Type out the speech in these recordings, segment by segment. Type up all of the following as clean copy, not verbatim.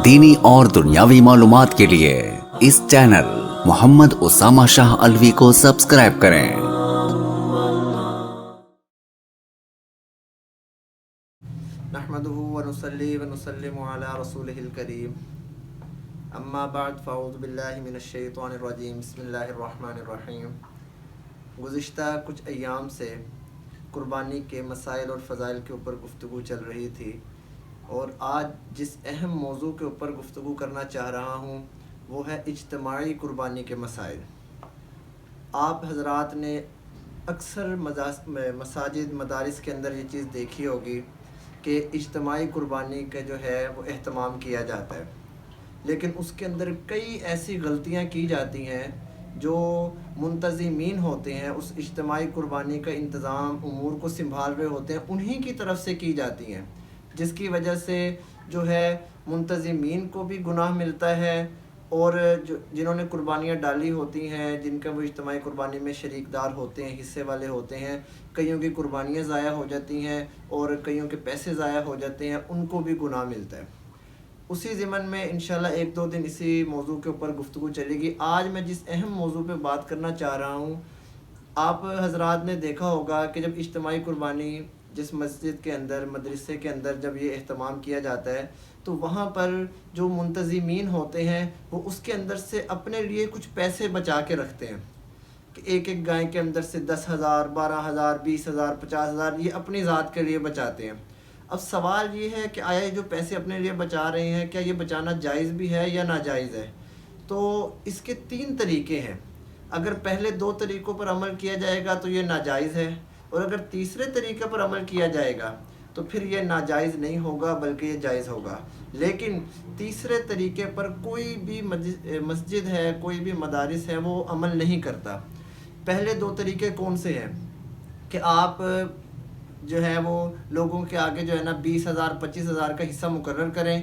دینی اور دنیاوی معلومات کے لیے اس چینل محمد اسامہ شاہ الوی کو سبسکرائب کریں۔ نحمده ونصلي ونسلم على رسوله الكريم اما بعد فاعوذ باللہ من الشیطان الرجیم بسم اللہ الرحمن الرحیم۔ گزشتہ کچھ ایام سے قربانی کے مسائل اور فضائل کے اوپر گفتگو چل رہی تھی، اور آج جس اہم موضوع کے اوپر گفتگو کرنا چاہ رہا ہوں وہ ہے اجتماعی قربانی کے مسائل۔ آپ حضرات نے اکثر مساجد مدارس کے اندر یہ چیز دیکھی ہوگی کہ اجتماعی قربانی کا جو ہے وہ اہتمام کیا جاتا ہے، لیکن اس کے اندر کئی ایسی غلطیاں کی جاتی ہیں جو منتظمین ہوتے ہیں، اس اجتماعی قربانی کا انتظام امور کو سنبھال رہے ہوتے ہیں، انہی کی طرف سے کی جاتی ہیں، جس کی وجہ سے جو ہے منتظمین کو بھی گناہ ملتا ہے، اور جنہوں نے قربانیاں ڈالی ہوتی ہیں، جن کا وہ اجتماعی قربانی میں شریک دار ہوتے ہیں، حصے والے ہوتے ہیں، کئیوں کی قربانیاں ضائع ہو جاتی ہیں اور کئیوں کے پیسے ضائع ہو جاتے ہیں، ان کو بھی گناہ ملتا ہے۔ اسی ضمن میں انشاءاللہ ایک دو دن اسی موضوع کے اوپر گفتگو چلے گی۔ آج میں جس اہم موضوع پہ بات کرنا چاہ رہا ہوں، آپ حضرات نے دیکھا ہوگا کہ جب اجتماعی قربانی جس مسجد کے اندر مدرسے کے اندر جب یہ اہتمام کیا جاتا ہے تو وہاں پر جو منتظمین ہوتے ہیں وہ اس کے اندر سے اپنے لیے کچھ پیسے بچا کے رکھتے ہیں کہ ایک ایک گائے کے اندر سے 10,000 12,000 20,000 50,000 یہ اپنی ذات کے لیے بچاتے ہیں۔ اب سوال یہ ہے کہ آیا یہ جو پیسے اپنے لیے بچا رہے ہیں کیا یہ بچانا جائز بھی ہے یا ناجائز ہے؟ تو اس کے 3 طریقے ہیں۔ اگر پہلے 2 طریقوں پر عمل کیا جائے گا تو یہ ناجائز ہے، اور اگر تیسرے طریقے پر عمل کیا جائے گا تو پھر یہ ناجائز نہیں ہوگا بلکہ یہ جائز ہوگا۔ لیکن تیسرے طریقے پر کوئی بھی مسجد ہے، کوئی بھی مدارس ہے وہ عمل نہیں کرتا۔ پہلے 2 طریقے کون سے ہیں کہ آپ جو ہے وہ لوگوں کے آگے جو ہے نا 20,000 25,000 کا حصہ مقرر کریں،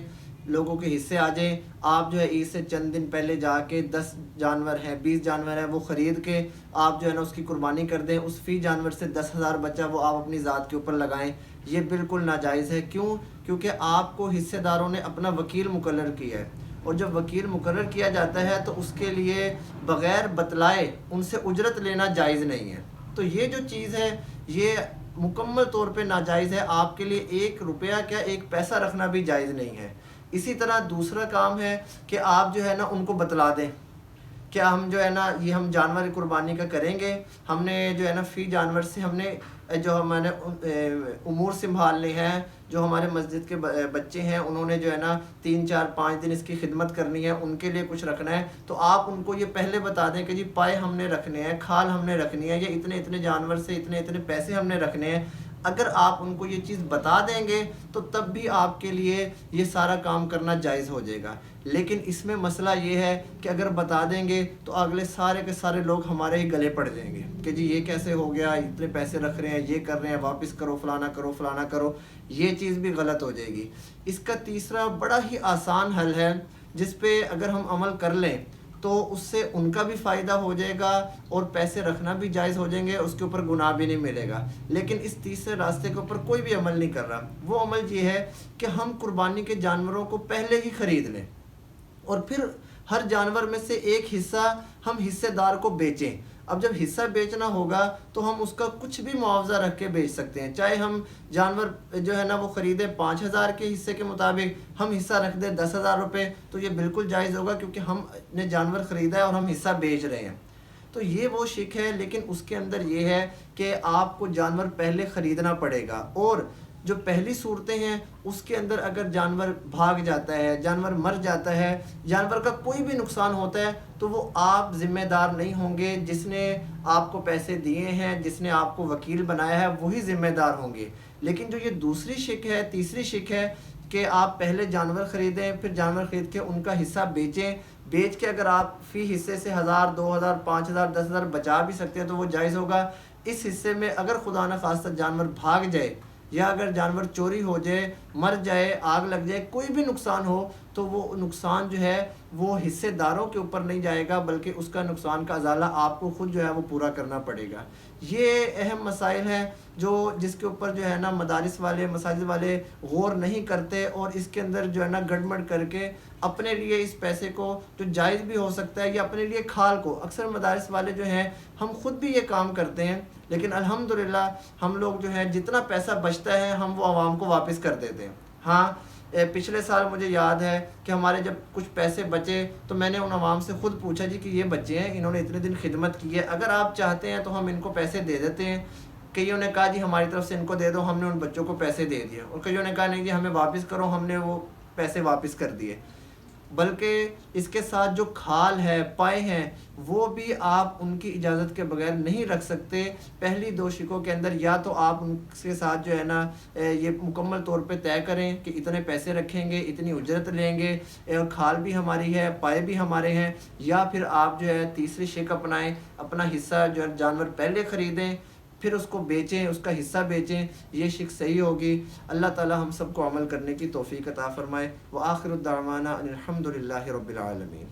لوگوں کے حصے آ جائیں، آپ جو ہے عید سے چند دن پہلے جا کے 10 جانور ہیں 20 جانور ہیں وہ خرید کے آپ جو ہے نا اس کی قربانی کر دیں، اس فی جانور سے 10,000 بچہ وہ آپ اپنی ذات کے اوپر لگائیں، یہ بالکل ناجائز ہے۔ کیونکہ آپ کو حصے داروں نے اپنا وکیل مقرر کیا ہے، اور جب وکیل مقرر کیا جاتا ہے تو اس کے لیے بغیر بتلائے ان سے اجرت لینا جائز نہیں ہے۔ تو یہ جو چیز ہے یہ مکمل طور پہ ناجائز ہے، آپ کے لیے 1 روپیہ کیا 1 پیسہ رکھنا بھی جائز نہیں ہے۔ اسی طرح دوسرا کام ہے کہ آپ جو ہے نا ان کو بتلا دیں کہ ہم جو ہے نا یہ ہم جانور قربانی کا کریں گے، ہم نے جو ہے نا فی جانور سے ہم نے جو ہمارے امور سنبھالنے ہیں، جو ہمارے مسجد کے بچے ہیں انہوں نے جو ہے نا 3 4 5 دن اس کی خدمت کرنی ہے، ان کے لیے کچھ رکھنا ہے، تو آپ ان کو یہ پہلے بتا دیں کہ جی پائے ہم نے رکھنے ہیں، کھال ہم نے رکھنی ہے، یا اتنے اتنے جانور سے اتنے اتنے پیسے ہم نے رکھنے ہیں۔ اگر آپ ان کو یہ چیز بتا دیں گے تو تب بھی آپ کے لیے یہ سارا کام کرنا جائز ہو جائے گا۔ لیکن اس میں مسئلہ یہ ہے کہ اگر بتا دیں گے تو اگلے سارے کے سارے لوگ ہمارے ہی گلے پڑ جائیں گے کہ جی یہ کیسے ہو گیا، اتنے پیسے رکھ رہے ہیں، یہ کر رہے ہیں، واپس کرو فلانا کرو فلانا کرو، یہ چیز بھی غلط ہو جائے گی۔ اس کا تیسرا بڑا ہی آسان حل ہے جس پہ اگر ہم عمل کر لیں تو اس سے ان کا بھی فائدہ ہو جائے گا اور پیسے رکھنا بھی جائز ہو جائیں گے، اس کے اوپر گناہ بھی نہیں ملے گا۔ لیکن اس تیسرے راستے کے اوپر کوئی بھی عمل نہیں کر رہا۔ وہ عمل یہ ہے کہ ہم قربانی کے جانوروں کو پہلے ہی خرید لیں، اور پھر ہر جانور میں سے ایک حصہ ہم حصے دار کو بیچیں۔ اب جب حصہ بیچنا ہوگا تو ہم اس کا کچھ بھی معاوضہ رکھ کے بیچ سکتے ہیں، چاہے ہم جانور جو ہے نا وہ خریدیں 5,000 کے حصے کے مطابق، ہم حصہ رکھ دیں 10,000 روپے، تو یہ بالکل جائز ہوگا کیونکہ ہم نے جانور خریدا ہے اور ہم حصہ بیچ رہے ہیں۔ تو یہ وہ شک ہے، لیکن اس کے اندر یہ ہے کہ آپ کو جانور پہلے خریدنا پڑے گا، اور جو پہلی صورتیں ہیں اس کے اندر اگر جانور بھاگ جاتا ہے، جانور مر جاتا ہے، جانور کا کوئی بھی نقصان ہوتا ہے تو وہ آپ ذمہ دار نہیں ہوں گے، جس نے آپ کو پیسے دیے ہیں، جس نے آپ کو وکیل بنایا ہے وہی ذمہ دار ہوں گے۔ لیکن جو یہ دوسری شک ہے، تیسری شک ہے کہ آپ پہلے جانور خریدیں، پھر جانور خرید کے ان کا حصہ بیچیں، بیچ کے اگر آپ فی حصے سے 1,000 2,000 5,000 10,000 بچا بھی سکتے ہیں تو وہ جائز ہوگا۔ اس حصے میں اگر خدا نخواستہ جانور بھاگ جائے یا اگر جانور چوری ہو جائے مر جائے، آگ لگ جائے، کوئی بھی نقصان ہو تو وہ نقصان جو ہے وہ حصے داروں کے اوپر نہیں جائے گا، بلکہ اس کا نقصان کا ازالہ آپ کو خود جو ہے وہ پورا کرنا پڑے گا۔ یہ اہم مسائل ہیں جس کے اوپر جو ہے نا مدارس والے، مساجد والے غور نہیں کرتے، اور اس کے اندر جو ہے نا گڑبڑ کر کے اپنے لیے اس پیسے کو جو جائز بھی ہو سکتا ہے یا اپنے لیے کھال کو، اکثر مدارس والے جو ہیں ہم خود بھی یہ کام کرتے ہیں، لیکن الحمدللہ ہم لوگ جو ہے جتنا پیسہ بچتا ہے ہم وہ عوام کو واپس کر دیتے ہیں۔ ہاں پچھلے سال مجھے یاد ہے کہ ہمارے جب کچھ پیسے بچے تو میں نے ان عوام سے خود پوچھا جی کہ یہ بچے ہیں، انہوں نے اتنے دن خدمت کی ہے، اگر آپ چاہتے ہیں تو ہم ان کو پیسے دے دیتے ہیں۔ کئیوں نے کہا جی ہماری طرف سے ان کو دے دو، ہم نے ان بچوں کو پیسے دے دیے، اور کئیوں نے کہا نہیں جی ہمیں واپس کرو، ہم نے وہ پیسے واپس کر دیے۔ بلکہ اس کے ساتھ جو کھال ہے، پائے ہیں، وہ بھی آپ ان کی اجازت کے بغیر نہیں رکھ سکتے۔ پہلی 2 شکوں کے اندر یا تو آپ ان کے ساتھ جو ہے نا یہ مکمل طور پہ طے کریں کہ اتنے پیسے رکھیں گے، اتنی اجرت لیں گے، اور کھال بھی ہماری ہے، پائے بھی ہمارے ہیں، یا پھر آپ جو ہے تیسری شک اپنائیں، اپنا حصہ جو ہے جانور پہلے خریدیں پھر اس کو بیچیں، اس کا حصہ بیچیں، یہ شک صحیح ہوگی۔ اللہ تعالی ہم سب کو عمل کرنے کی توفیق عطا فرمائے۔ وآخر الدعوانا ان الحمد للہ رب العالمین۔